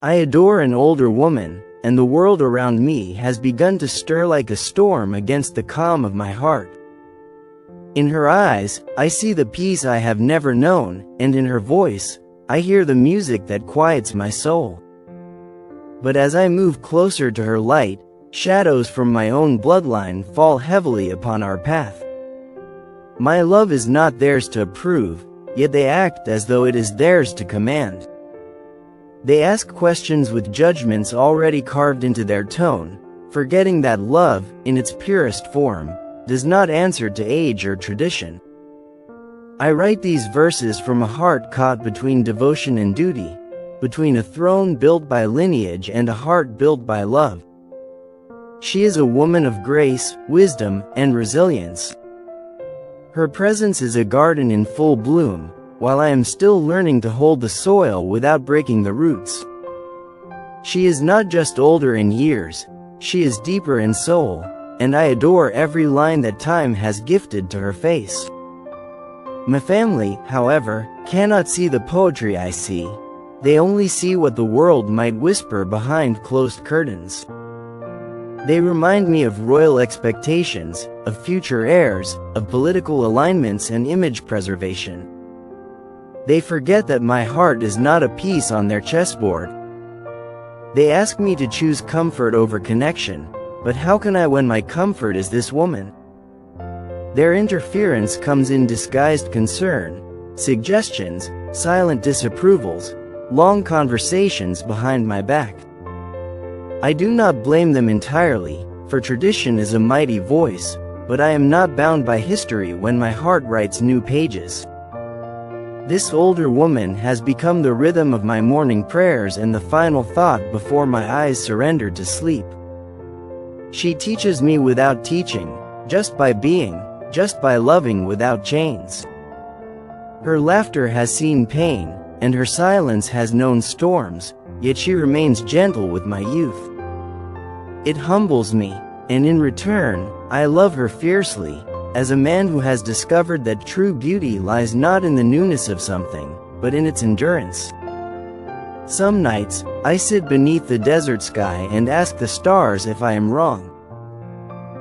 I adore an older woman, and the world around me has begun to stir like a storm against the calm of my heart. In her eyes, I see the peace I have never known, and in her voice, I hear the music that quiets my soul. But as I move closer to her light, shadows from my own bloodline fall heavily upon our path. My love is not theirs to approve, yet they act as though it is theirs to command. They ask questions with judgments already carved into their tone, forgetting that love, in its purest form, does not answer to age or tradition. I write these verses from a heart caught between devotion and duty, between a throne built by lineage and a heart built by love. She is a woman of grace, wisdom, and resilience. Her presence is a garden in full bloom, while I am still learning to hold the soil without breaking the roots. She is not just older in years, she is deeper in soul, and I adore every line that time has gifted to her face. My family, however, cannot see the poetry I see. They only see what the world might whisper behind closed curtains. They remind me of royal expectations, of future heirs, of political alignments and image preservation. They forget that my heart is not a piece on their chessboard. They ask me to choose comfort over connection, but how can I when my comfort is this woman? Their interference comes in disguised concern, suggestions, silent disapprovals, long conversations behind my back. I do not blame them entirely, for tradition is a mighty voice, but I am not bound by history when my heart writes new pages. This older woman has become the rhythm of my morning prayers and the final thought before my eyes surrender to sleep. She teaches me without teaching, just by being, just by loving without chains. Her laughter has seen pain, and her silence has known storms, yet she remains gentle with my youth. It humbles me, and in return, I love her fiercely, as a man who has discovered that true beauty lies not in the newness of something, but in its endurance. Some nights, I sit beneath the desert sky and ask the stars if I am wrong.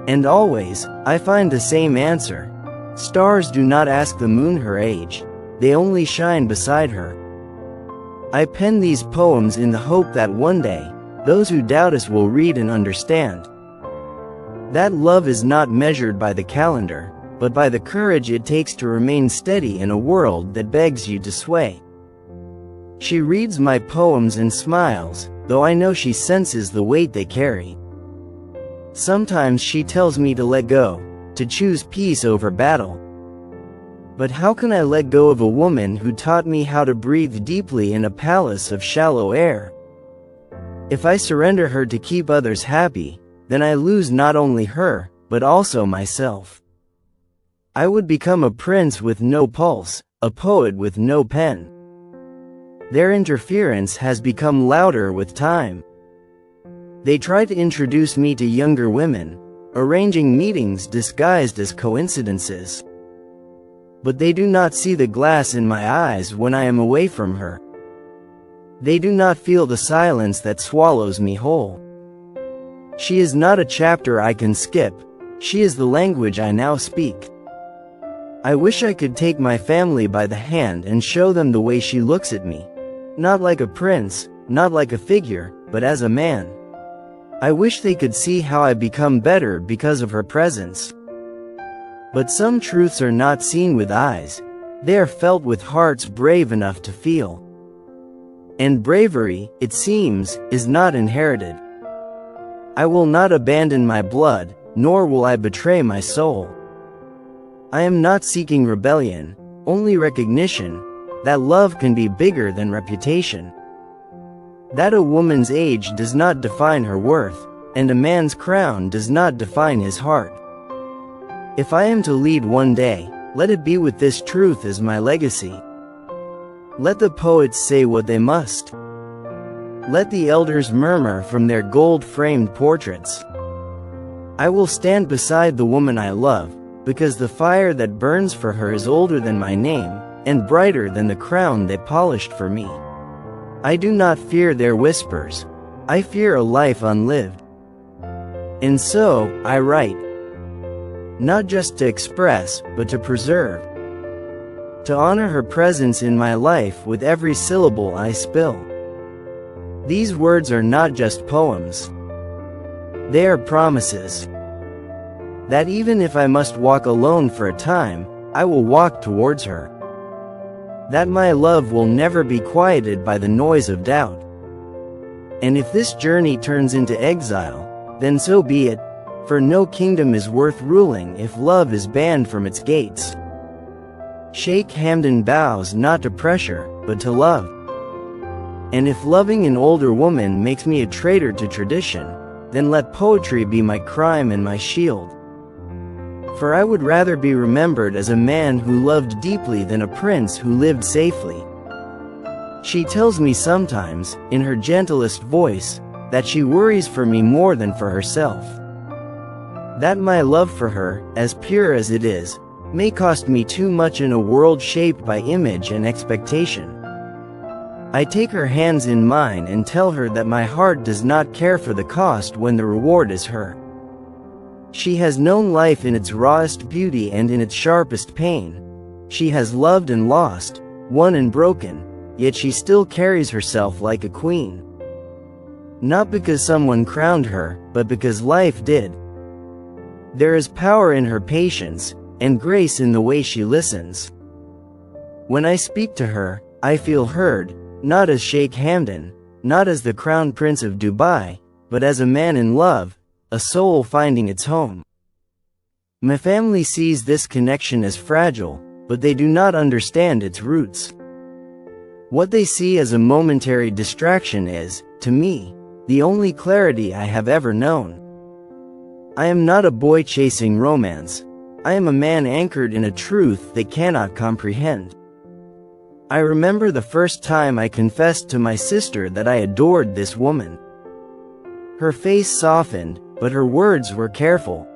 And always, I find the same answer. Stars do not ask the moon her age, they only shine beside her. I pen these poems in the hope that one day, those who doubt us will read and understand. That love is not measured by the calendar, but by the courage it takes to remain steady in a world that begs you to sway. She reads my poems and smiles, though I know she senses the weight they carry. Sometimes she tells me to let go, to choose peace over battle. But how can I let go of a woman who taught me how to breathe deeply in a palace of shallow air? If I surrender her to keep others happy, then I lose not only her, but also myself. I would become a prince with no pulse, a poet with no pen. Their interference has become louder with time. They try to introduce me to younger women, arranging meetings disguised as coincidences. But they do not see the glass in my eyes when I am away from her. They do not feel the silence that swallows me whole. She is not a chapter I can skip, she is the language I now speak. I wish I could take my family by the hand and show them the way she looks at me. Not like a prince, not like a figure, but as a man. I wish they could see how I become better because of her presence. But some truths are not seen with eyes, they are felt with hearts brave enough to feel. And bravery, it seems, is not inherited. I will not abandon my blood, nor will I betray my soul. I am not seeking rebellion, only recognition, that love can be bigger than reputation. That a woman's age does not define her worth, and a man's crown does not define his heart. If I am to lead one day, let it be with this truth as my legacy. Let the poets say what they must. Let the elders murmur from their gold-framed portraits. I will stand beside the woman I love, because the fire that burns for her is older than my name, and brighter than the crown they polished for me. I do not fear their whispers. I fear a life unlived. And so, I write. Not just to express, but to preserve. To honor her presence in my life with every syllable I spill. These words are not just poems. They are promises. That even if I must walk alone for a time, I will walk towards her. That my love will never be quieted by the noise of doubt. And if this journey turns into exile, then so be it, for no kingdom is worth ruling if love is banned from its gates. Sheikh Hamdan bows not to pressure, but to love. And if loving an older woman makes me a traitor to tradition, then let poetry be my crime and my shield. For I would rather be remembered as a man who loved deeply than a prince who lived safely. She tells me sometimes, in her gentlest voice, that she worries for me more than for herself. That my love for her, as pure as it is, may cost me too much in a world shaped by image and expectation. I take her hands in mine and tell her that my heart does not care for the cost when the reward is her. She has known life in its rawest beauty and in its sharpest pain. She has loved and lost, won and broken, yet she still carries herself like a queen. Not because someone crowned her, but because life did. There is power in her patience, and grace in the way she listens. When I speak to her, I feel heard, not as Sheikh Hamdan, not as the crown prince of Dubai, but as a man in love, a soul finding its home. My family sees this connection as fragile, but they do not understand its roots. What they see as a momentary distraction is, to me, the only clarity I have ever known. I am not a boy chasing romance. I am a man anchored in a truth they cannot comprehend. I remember the first time I confessed to my sister that I adored this woman. Her face softened, but her words were careful.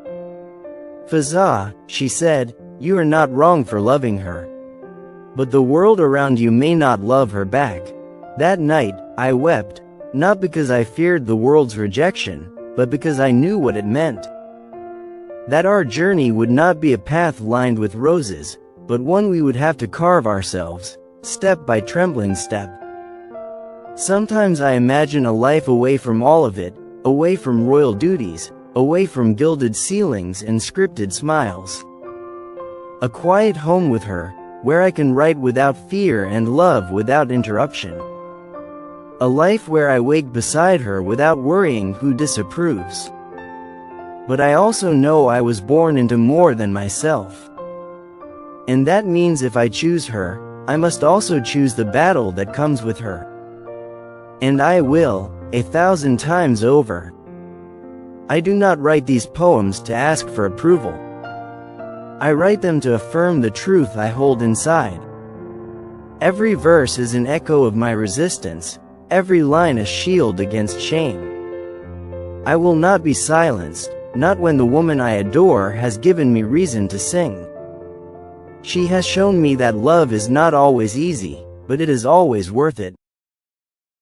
"Fazza," she said, "you are not wrong for loving her. But the world around you may not love her back." That night, I wept, not because I feared the world's rejection, but because I knew what it meant. That our journey would not be a path lined with roses, but one we would have to carve ourselves, step by trembling step. Sometimes I imagine a life away from all of it, away from royal duties, away from gilded ceilings and scripted smiles. A quiet home with her, where I can write without fear and love without interruption. A life where I wake beside her without worrying who disapproves. But I also know I was born into more than myself. And that means if I choose her, I must also choose the battle that comes with her. And I will, 1,000 times over. I do not write these poems to ask for approval. I write them to affirm the truth I hold inside. Every verse is an echo of my resistance, every line a shield against shame. I will not be silenced, not when the woman I adore has given me reason to sing. She has shown me that love is not always easy, but it is always worth it.